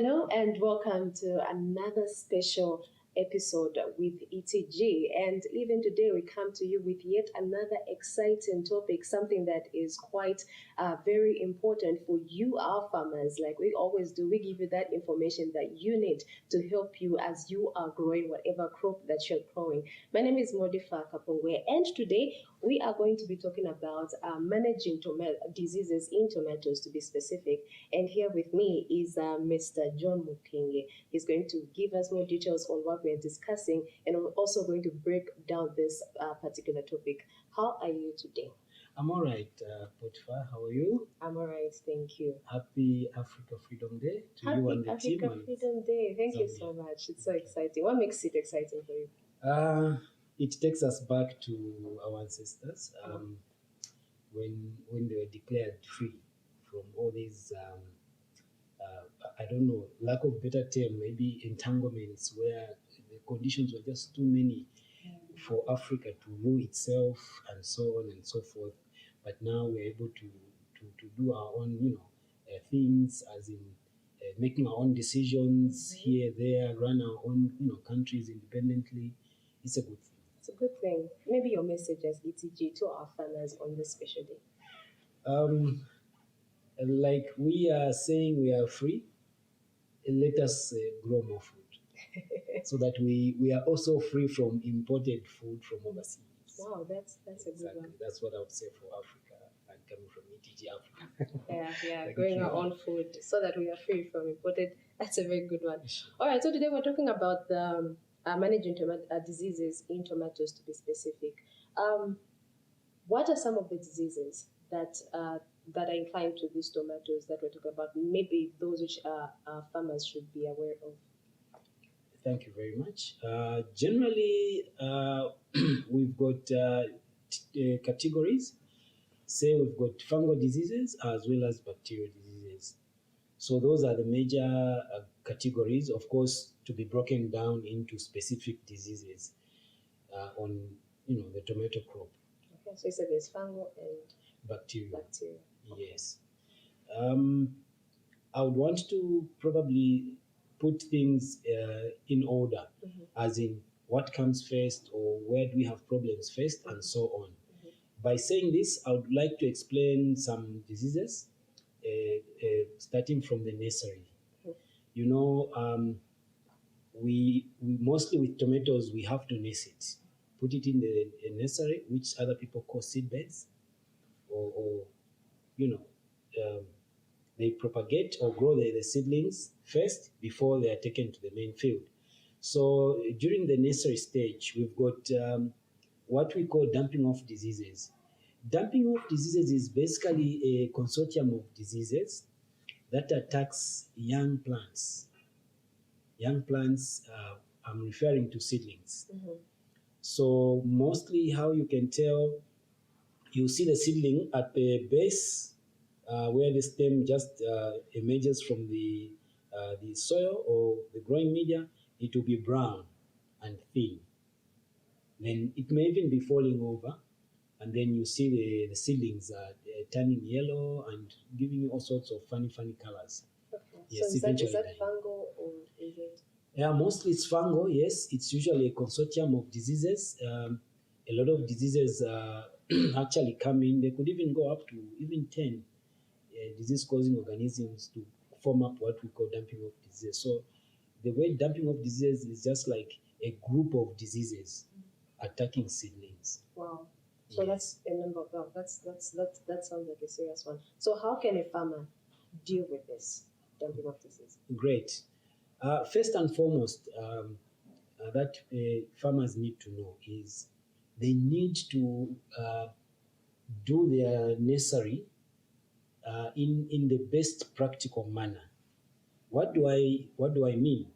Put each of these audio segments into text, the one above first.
Hello and welcome to another special episode with ETG. And even today, we come to you with yet another exciting topic, something that is quite very important for you, our farmers. Like we always do, we give you that information that you need to help you as you are growing whatever crop that you're growing. My name is Modifa Kapongwe, and today we are going to be talking about managing diseases in tomatoes, to be specific. And here with me is Mr. John Mukenge. He's going to give us more details on what we're discussing, and we're also going to break down this particular topic. How are you today? I'm all right, Potiphar. How are you? I'm all right, thank you. Happy Africa Freedom Day to Happy you and the Africa team. Africa Freedom Day. Thank you so much. It's so exciting. What makes it exciting for you? It takes us back to our ancestors when they were declared free from all these, I don't know, lack of better term, maybe entanglements where the conditions were just too many for Africa to rule itself and so on and so forth. But now we're able to do our own, things, as in making our own decisions here, there, run our own, countries independently. It's a good thing. It's a good thing. Maybe your message as ETG to our farmers on this special day. Like we are saying, we are free. Let us grow more food, so that we are also free from imported food from overseas. Wow, that's a good one. That's what I would say for Africa, and coming from ETG Africa. Yeah, growing our own food so that we are free from imported. That's a very good one. All right, so today we're talking about the managing diseases in tomatoes, to be specific. What are some of the diseases that are inclined to these tomatoes that we're talking about? Maybe those which farmers should be aware of. Thank you very much. Generally, we've got categories. Say we've got fungal diseases as well as bacterial diseases. So those are the major categories, of course, to be broken down into specific diseases on the tomato crop. Okay, so you said there's fungal and bacterial. Okay. Yes. I would want to probably put things in order, as in what comes first or where do we have problems first, and so on. By saying this, I would like to explain some diseases, starting from the nursery. We mostly with tomatoes, we have to nurse it. Put it in the nursery, which other people call seed beds, or they propagate or grow the seedlings first before they are taken to the main field. So during the nursery stage, we've got what we call dumping off diseases. Dumping off diseases is basically a consortium of diseases that attacks young plants. Young plants, I'm referring to seedlings. So mostly how you can tell, you see the seedling at the base where the stem just emerges from the soil or the growing media. It will be brown and thin. Then it may even be falling over, and then you see the seedlings turning yellow and giving you all sorts of funny colors. Okay. Yes, so is that fungal or is it? Yeah, mostly it's fungal, yes. It's usually a consortium of diseases. A lot of diseases actually come in. They could even go up to even 10 disease-causing organisms to form up what we call dumping off diseases. So the way dumping off diseases is just like a group of diseases attacking seedlings. Wow. So that's a number of that sounds like a serious one. So how can a farmer deal with this dumping off disease? Great. First and foremost, that farmers need to know is they need to do their nursery in the best practical manner. What do I mean?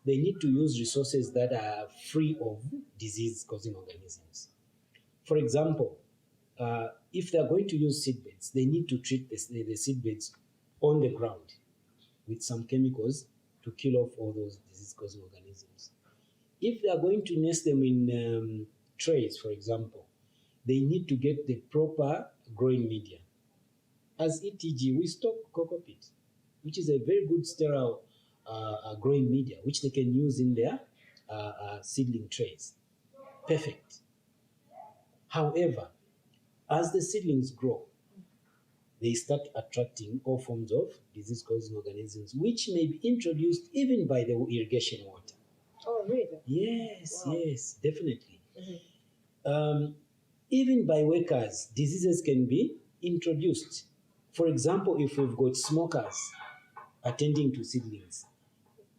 They need to use resources that are free of disease-causing organisms. For example, if they're going to use seed beds, they need to treat the seed beds on the ground with some chemicals to kill off all those disease-causing organisms. If they are going to nest them in trays, for example, they need to get the proper growing media. As ETG, we stock cocoa peat, which is a very good sterile growing media, which they can use in their seedling trays. Perfect. However, as the seedlings grow, they start attracting all forms of disease-causing organisms, which may be introduced even by the irrigation water. Oh, really? Yes, Wow. yes, definitely. Even by workers, diseases can be introduced. For example, if we've got smokers attending to seedlings,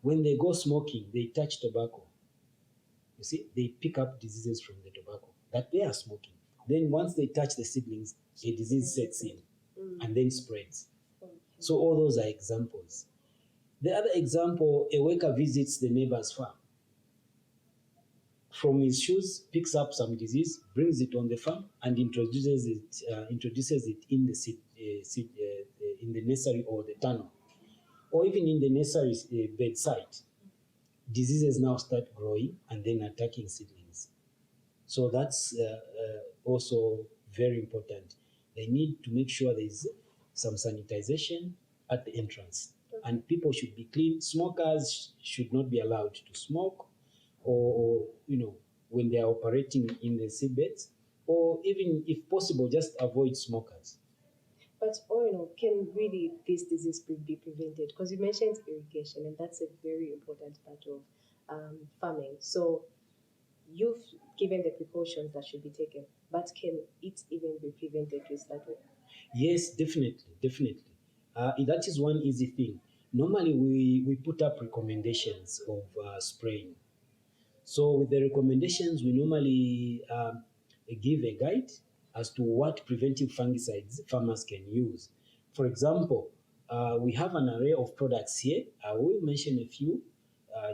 when they go smoking, they touch tobacco. You see, they pick up diseases from the tobacco that they are smoking. Then once they touch the seedlings, a disease sets in and then spreads. So all those are examples. The other example, a worker visits the neighbor's farm. From his shoes, picks up some disease, brings it on the farm, and introduces it in the in the nursery or the tunnel, or even in the nursery bedside. Diseases now start growing and then attacking seedlings. So that's also very important. They need to make sure there is some sanitization at the entrance, and people should be clean. Smokers should not be allowed to smoke, or when they are operating in the seedbeds, or even if possible, just avoid smokers. But can really this disease be prevented? Because you mentioned irrigation, and that's a very important part of farming. So you've given the precautions that should be taken, but can it even be prevented with that way? Yes, definitely. That is one easy thing. Normally, we put up recommendations of spraying. So with the recommendations, we normally give a guide as to what preventive fungicides farmers can use. For example, we have an array of products here. I will mention a few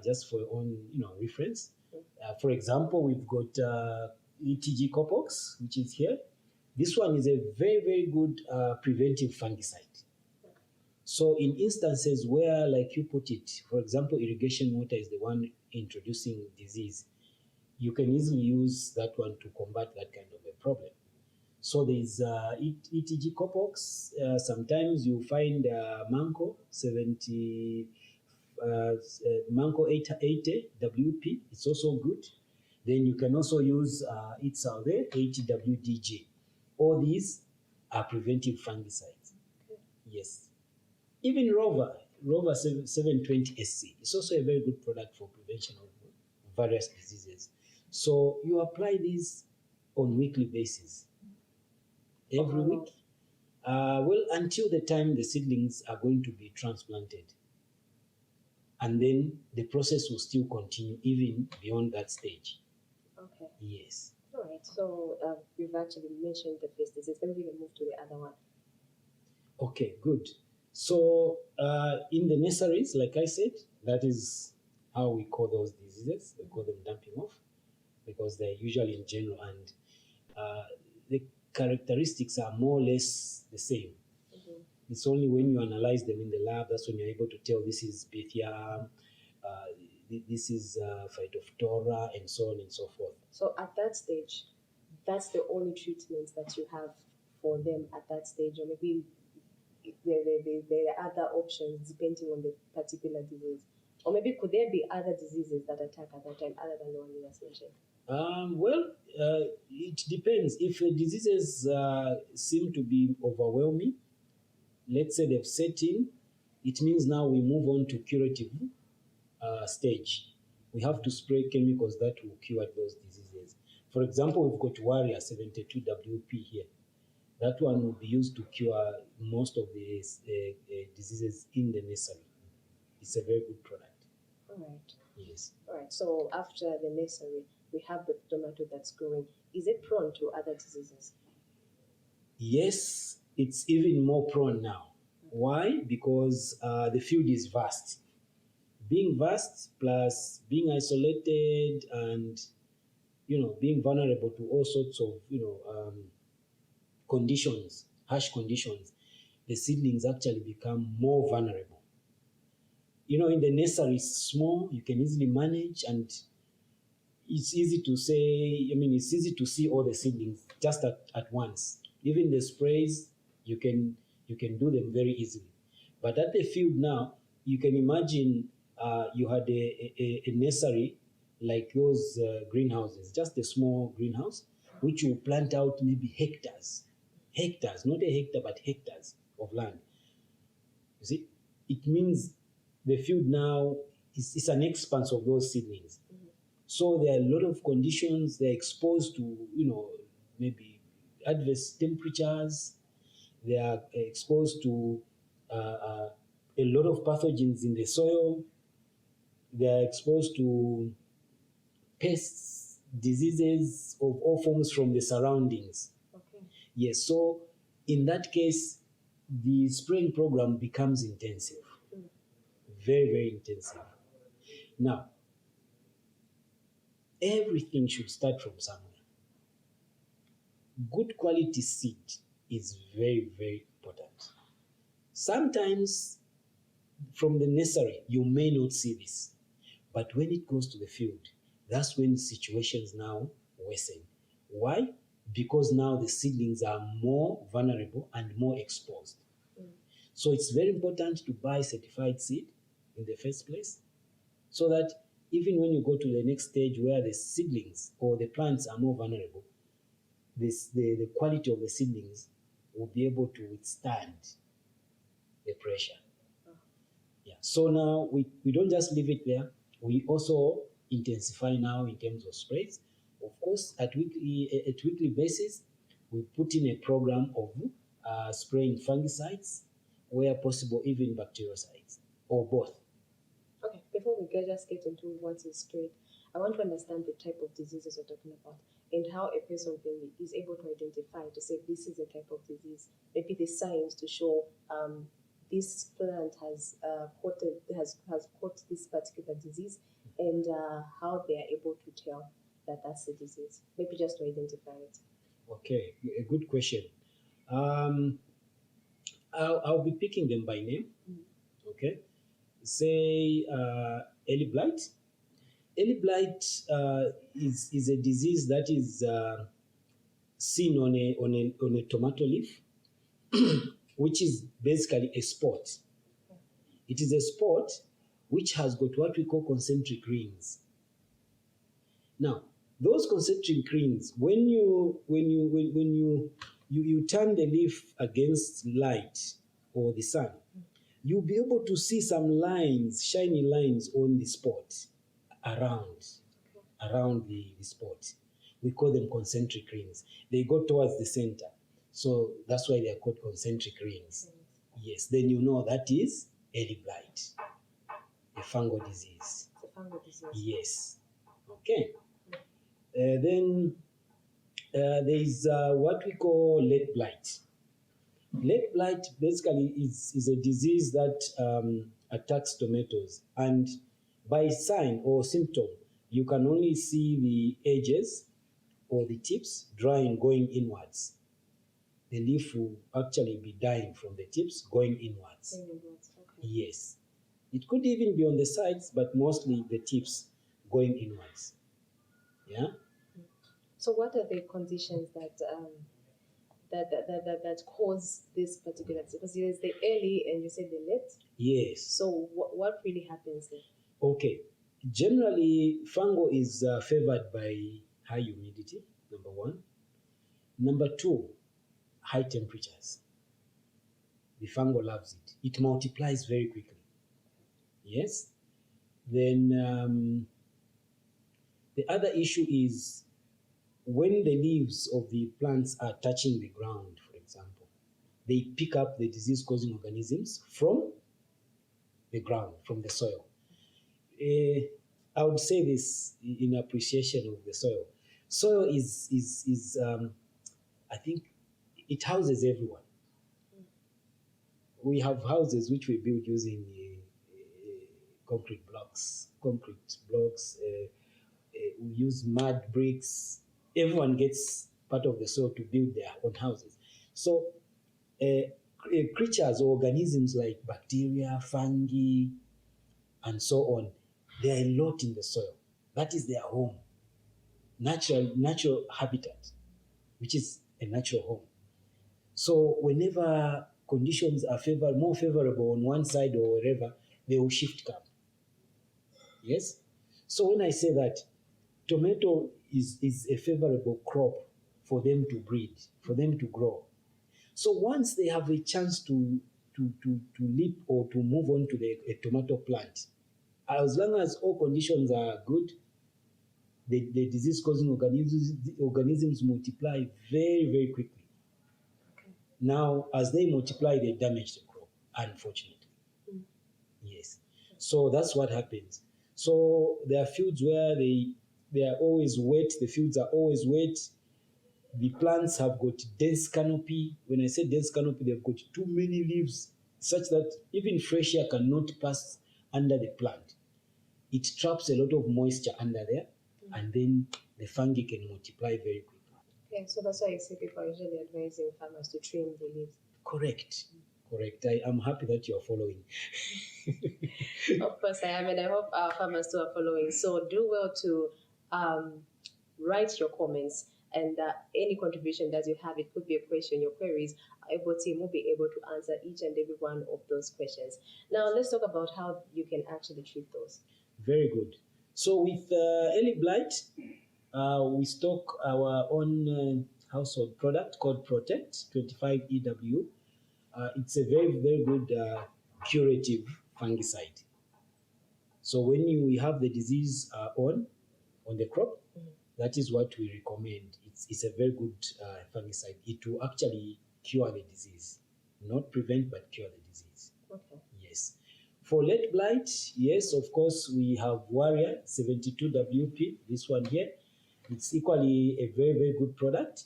just for your own reference. For example, we've got ETG Copox, which is here. This one is a very, very good preventive fungicide. So in instances where, like you put it, for example, irrigation water is the one introducing disease, you can easily use that one to combat that kind of a problem. So there's ETG Copox. Sometimes you find Manco 70, Manco 880 WP. It's also good. Then you can also use it's out there 80WDG. All these are preventive fungicides. Yes. Even Rover 720 SC is also a very good product for prevention of various diseases. So you apply these on weekly basis. Every week, until the time the seedlings are going to be transplanted. And then the process will still continue even beyond that stage. Okay. Yes. All right. So you've actually mentioned the first disease. Then we can move to the other one. Okay, good. So in the nurseries, like I said, that is how we call those diseases. We call them dumping off because they're usually in general, and the characteristics are more or less the same. Mm-hmm. It's only when you analyze them in the lab that's when you're able to tell this is Bithyam, this is Phytophthora, and so on and so forth. So at that stage, that's the only treatment that you have for them at that stage, or maybe there are other options depending on the particular disease, or maybe could there be other diseases that attack at that time other than the one you just mentioned? It depends. If the diseases seem to be overwhelming, let's say they've set in, it means now we move on to curative stage. We have to spray chemicals that will cure those diseases. For example, we've got Warrior 72WP here. That one will be used to cure most of the diseases in the nursery. It's a very good product. All right. Yes. All right. So after the nursery, we have the tomato that's growing. Is it prone to other diseases? Yes, it's even more prone now. Why? Because the field is vast. Being vast plus being isolated and being vulnerable to all sorts of conditions, harsh conditions, the seedlings actually become more vulnerable. In the nursery, it's small, you can easily manage, and it's easy to say, it's easy to see all the seedlings just at once. Even the sprays, you can do them very easily. But at the field now, you can imagine you had a nursery like those greenhouses, just a small greenhouse, which you plant out maybe hectares, not a hectare, but hectares of land. You see, it means the field now is an expanse of those seedlings. So there are a lot of conditions. They're exposed to, maybe adverse temperatures. They are exposed to a lot of pathogens in the soil. They are exposed to pests, diseases of all forms from the surroundings. Okay. Yes, so in that case, the spraying program becomes intensive, very, very intensive. Now, everything should start from somewhere. Good quality seed is very, very important. Sometimes from the nursery, you may not see this, but when it goes to the field, that's when situations now worsen. Why? Because now the seedlings are more vulnerable and more exposed. So it's very important to buy certified seed in the first place, so that even when you go to the next stage where the seedlings or the plants are more vulnerable, the quality of the seedlings will be able to withstand the pressure. Yeah. So now we don't just leave it there. We also intensify now in terms of sprays. Of course, at weekly basis, we put in a program of spraying fungicides, where possible, even bactericides, or both. Okay, before we just get into what is sprayed, I want to understand the type of diseases we're talking about and how a person is able to identify to say this is a type of disease. Maybe the signs to show this plant has caught this particular disease, and how they are able to tell that that's the disease. Maybe just to identify it. Okay, a good question. I'll be picking them by name. Okay, say early blight. Early blight is a disease that is seen on a tomato leaf, which is basically a spot. It is a spot which has got what we call concentric rings. Now, those concentric rings, when you turn the leaf against light or the sun, you'll be able to see some lines, shiny lines on the spot around the spot. We call them concentric rings. They go towards the center. So that's why they are called concentric rings. Yes, then you know that is early blight, a fungal disease. It's a fungal disease. Yes. Okay. Then there is what we call late blight. Late blight basically is a disease that attacks tomatoes, and by sign or symptom, you can only see the edges or the tips drying, going inwards. The leaf will actually be dying from the tips going inwards. Okay. Yes. It could even be on the sides, but mostly the tips going inwards. Yeah. So what are the conditions that cause this particular disease? Because there's the early and you said the late. Yes. So what really happens there? Okay. Generally, fungal is favored by high humidity, number one. Number two, high temperatures. The fungal loves it. It multiplies very quickly. Yes. Then the other issue is when the leaves of the plants are touching the ground, for example, they pick up the disease-causing organisms from the ground, from the soil. I would say this in appreciation of the soil. Soil is I think it houses everyone. We have houses which we build using concrete blocks. We use mud bricks. Everyone gets part of the soil to build their own houses. So creatures or organisms like bacteria, fungi, and so on, they are a lot in the soil. That is their home, natural habitat, which is a natural home. So whenever conditions are more favorable on one side or wherever, they will shift camp. Yes? So when I say that, tomato is a favorable crop for them to breed, for them to grow. So once they have a chance to leap or to move on to a tomato plant, as long as all conditions are good, the disease-causing organisms multiply very, very quickly. Okay. Now, as they multiply, they damage the crop, unfortunately. Yes. So that's what happens. So there are fields where they are always wet, the fields are always wet. The plants have got dense canopy. When I say dense canopy, they've got too many leaves, such that even fresh air cannot pass under the plant. It traps a lot of moisture under there, and then the fungi can multiply very quickly. Okay, so that's why I see people are usually advising farmers to trim the leaves. Correct. I'm happy that you're following. Of course I am, and I hope our farmers too are following. So do well to write your comments, and any contribution that you have. It could be a question, your queries. Our team will be able to answer each and every one of those questions. Now let's talk about how you can actually treat those. Very good. So with early blight, we stock our own household product called Protect 25 EW. It's a very, very good curative fungicide. So when you have the disease on the crop, that is what we recommend. It's a very good fungicide. It will actually cure the disease, not prevent but cure the disease. Okay. Yes. For late blight, yes, of course, we have Warrior 72 WP, this one here. It's equally a very, very good product.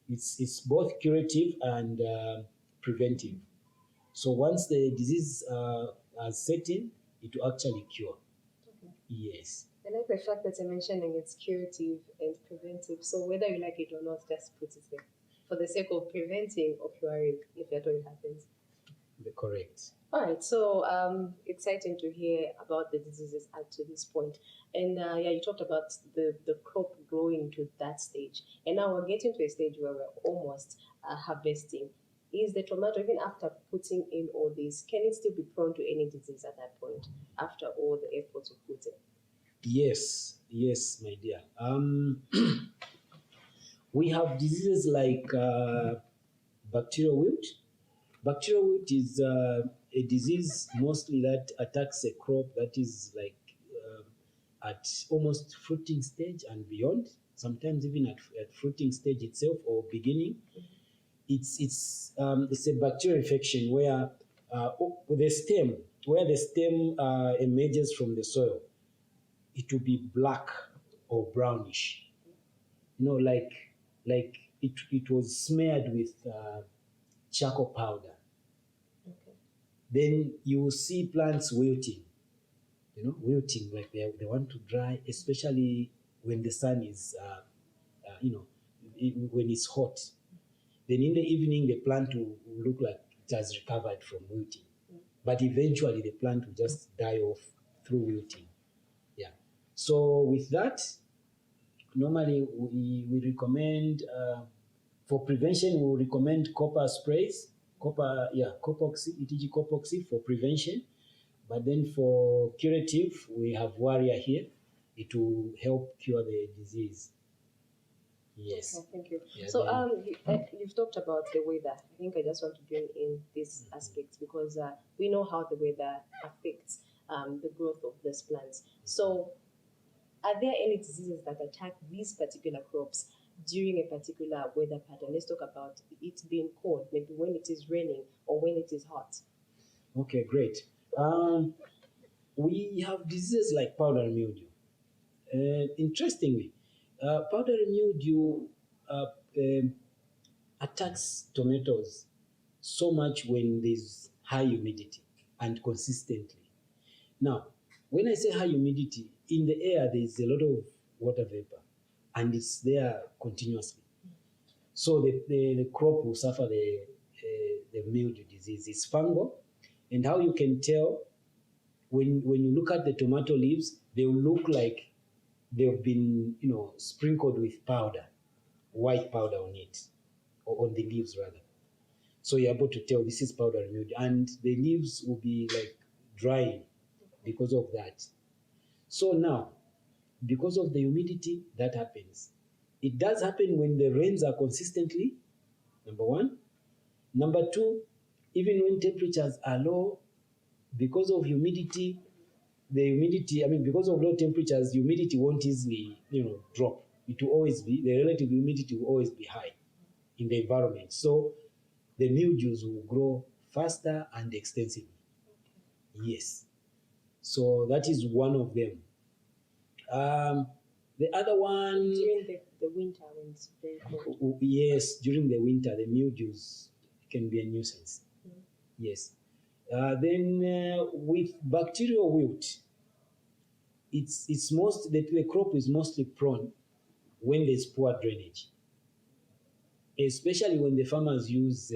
It's both curative and preventive. So once the disease has set in, it will actually cure. Okay. Yes. I like the fact that you're mentioning it's curative and preventive. So whether you like it or not, just put it there for the sake of preventing or curing if that all happens. Correct. All right, so exciting to hear about the diseases up to this point. And yeah, you talked about the crop growing to that stage. And now we're getting to a stage where we're almost harvesting. Is the tomato, even after putting in all this, can it still be prone to any disease at that point after all the efforts we put in? Yes, my dear. We have diseases like bacterial wilt. Bacterial wilt is a disease mostly that attacks a crop that is like at almost fruiting stage and beyond, sometimes even at fruiting stage itself or beginning. It's a bacterial infection where the stem emerges from the soil, it will be black or brownish. You know, like it was smeared with charcoal powder. Okay. Then you will see plants wilting. Wilting, like they want to dry, especially when the sun is, when it's hot. Then in the evening, the plant will look like it has recovered from wilting. But eventually, the plant will just die off through wilting. Yeah. So with that, normally we recommend, for prevention, we recommend copper sprays, Copoxy, ETG Copoxy for prevention. But then for curative, we have Warrior here. It will help cure the disease. Yes. Okay, thank you. Yeah, so you've talked about the weather. I think I just want to bring in this aspect because we know how the weather affects the growth of these plants. So are there any diseases that attack these particular crops during a particular weather pattern? Let's talk about it being cold, maybe when it is raining or when it is hot. Okay, great. We have diseases like powdery mildew. Interestingly, powdery mildew attacks tomatoes so much when there's high humidity and consistently. Now, when I say high humidity, in the air there's a lot of water vapor and it's there continuously. So the crop will suffer the mildew disease. It's fungal, and how you can tell, when you look at the tomato leaves, they will look like they've been, sprinkled with powder, white powder on it, or on the leaves rather. So you're able to tell this is powdery mildew, and the leaves will be like drying because of that. So now, because of the humidity, that happens. It does happen when the rains are consistently, number one. Number two, even when temperatures are low, because of humidity, because of low temperatures, humidity won't easily, drop. It will always be, the relative humidity will always be high in the environment. So the mildews will grow faster and extensively. Yes. So that is one of them. The other one, During the winter when it's very cold. yes, during the winter, the mildews can be a nuisance. Yes. Then with bacterial wilt, the crop is mostly prone when there's poor drainage, especially when the farmers use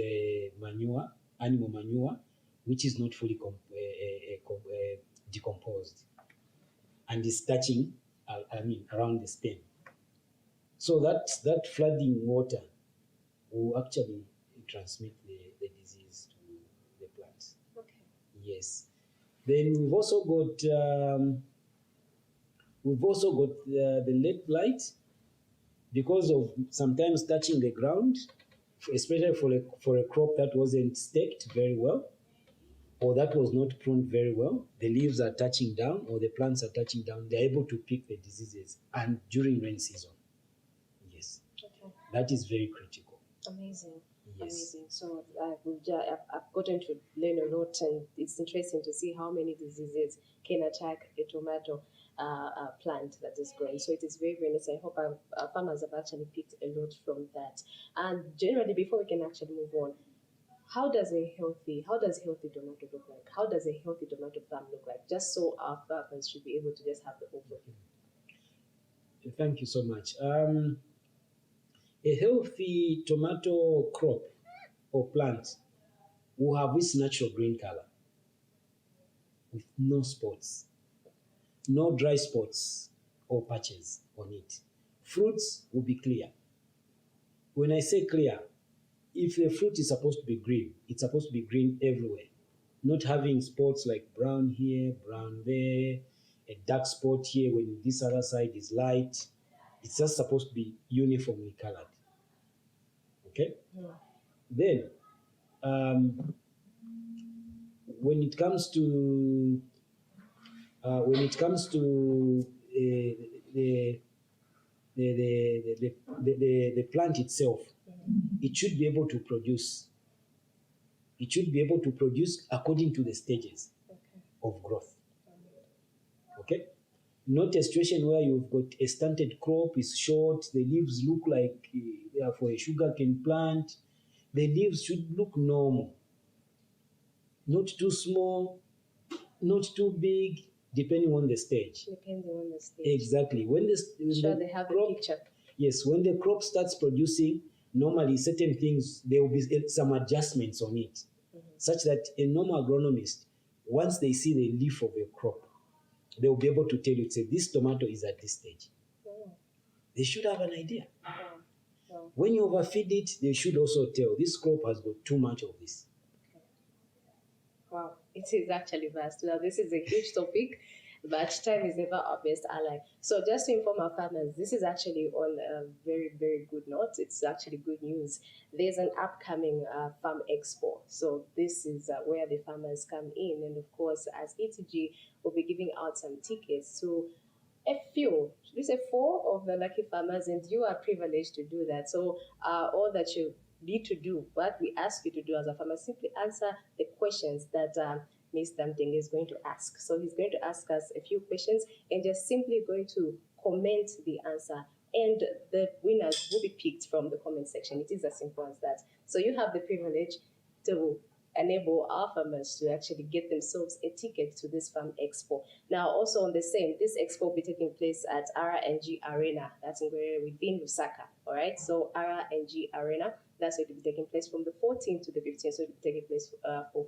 manure, animal manure, which is not fully decomposed and is touching, around the stem. So that flooding water will actually transmit the disease to the plants. Okay. Yes. Then we've also got the lead blight, because of sometimes touching the ground, especially for a crop that wasn't staked very well, or that was not pruned very well. The leaves are touching down, or the plants are touching down. They're able to pick the diseases, and during rain season. Yes. Okay. That is very critical. Amazing. Yes. Amazing. So I've gotten to learn a lot, and it's interesting to see how many diseases can attack a tomato plant that is growing. So it is very, very nice. I hope our farmers have actually picked a lot from that. And generally, before we can actually move on, how does healthy tomato look like? How does a healthy tomato farm look like? Just so our farmers should be able to just have the overview. Thank you so much. A healthy tomato crop or plant will have its natural green color with no spots, no dry spots or patches on it. Fruits will be clear. When I say clear, if the fruit is supposed to be green, it's supposed to be green everywhere, not having spots like brown here, brown there, a dark spot here when this other side is light. It's just supposed to be uniformly colored. Okay? Yeah. Then, when it comes to the plant itself, it should be able to produce. It should be able to produce according to the stages of growth. Okay? Not a situation where you've got a stunted crop, is short, the leaves look like they are for a sugarcane plant. The leaves should look normal. Not too small, not too big, depending on the stage. Depending on the stage. Exactly. When they have crop, the picture. Yes, when the crop starts producing, normally certain things, there will be some adjustments on it, such that a normal agronomist, once they see the leaf of a crop, they will be able to tell you, say, this tomato is at this stage. Oh. They should have an idea. Oh. When you overfeed it, they should also tell, this crop has got too much of this. Wow, it is actually vast. Now, this is a huge topic, but time is never our best ally. So just to inform our farmers, this is actually on a very, very good note. It's actually good news. There's an upcoming Farm Expo. So this is where the farmers come in. And of course, as ETG, we'll be giving out some tickets to a few, should we say 4 of the lucky farmers, and you are privileged to do that. So all that you need to do, what we ask you to do as a farmer, simply answer the questions that Mr. Mtenge is going to ask. So he's going to ask us a few questions and just simply going to comment the answer. And the winners will be picked from the comment section. It is as simple as that. So you have the privilege to enable our farmers to actually get themselves a ticket to this Farm Expo. Now, also on the same, this expo will be taking place at RNG Arena. That's within Lusaka. All right. So RNG Arena. That's going to be taking place from the 14th to the 15th. So it will be taking place for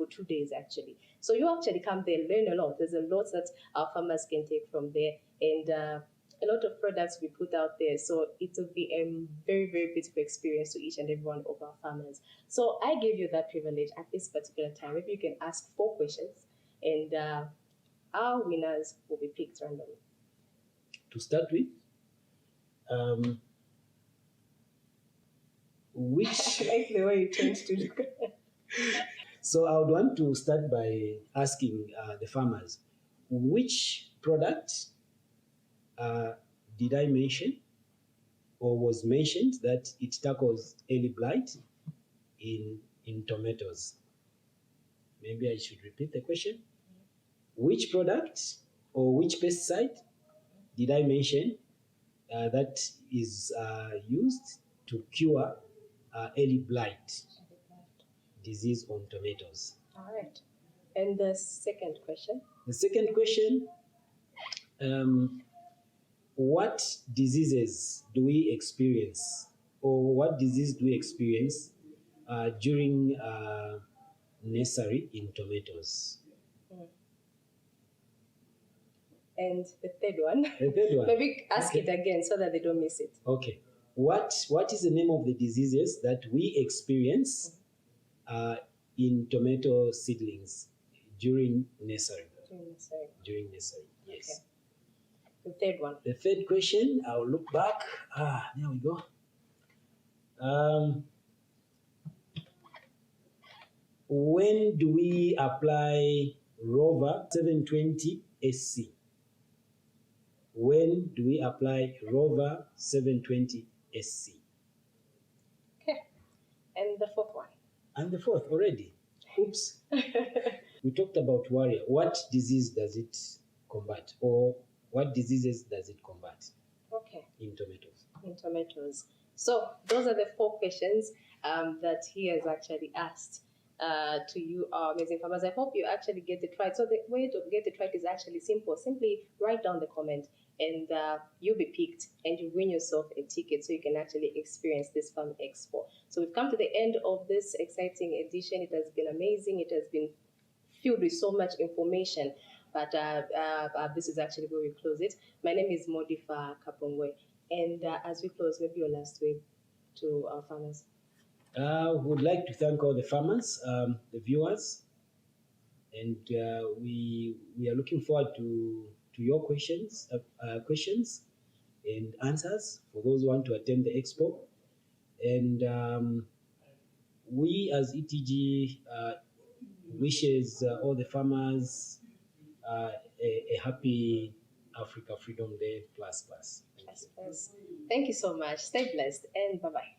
2 days actually. So you actually come there, learn a lot. There's a lot that our farmers can take from there, and a lot of products we put out there. So it will be a very, very beautiful experience to each and every one of our farmers. So I gave you that privilege at this particular time. Maybe you can ask 4 questions, and our winners will be picked randomly. To start with, which I like the way you tend to look. So I would want to start by asking the farmers, which product did I mention or was mentioned that it tackles early blight in tomatoes? Maybe I should repeat the question. Which product or which pesticide did I mention that is used to cure early blight disease on tomatoes? All right. And the second question? The second question, what diseases do we experience, or what disease do we experience during nursery in tomatoes? And the third one? The third one. Maybe ask it again so that they don't miss it. Okay. What is the name of the diseases that we experience in tomato seedlings during nursery? During nursery, yes. Okay. The third one. The third question, I'll look back. There we go. When do we apply Rover 720 SC? When do we apply Rover 720 SC? Okay. And the fourth one. And the fourth already. Oops. We talked about warrior. What disease does it combat, or what diseases does it combat? Okay. In tomatoes. In tomatoes. So those are the 4 questions that he has actually asked to you, our amazing farmers. I hope you actually get it right. So the way to get it right is actually simple. Simply write down the comment, and you'll be picked, and you win yourself a ticket so you can actually experience this Farm Expo. So we've come to the end of this exciting edition. It has been amazing. It has been filled with so much information, but this is actually where we close it. My name is Modifa Kapongwe, and as we close, maybe your last word to our farmers. Would like to thank all the farmers, the viewers, and we are looking forward to your questions and answers for those who want to attend the expo. And we as ETG wishes all the farmers a happy Africa Freedom Day plus. Thank you so much. Stay blessed, and bye-bye.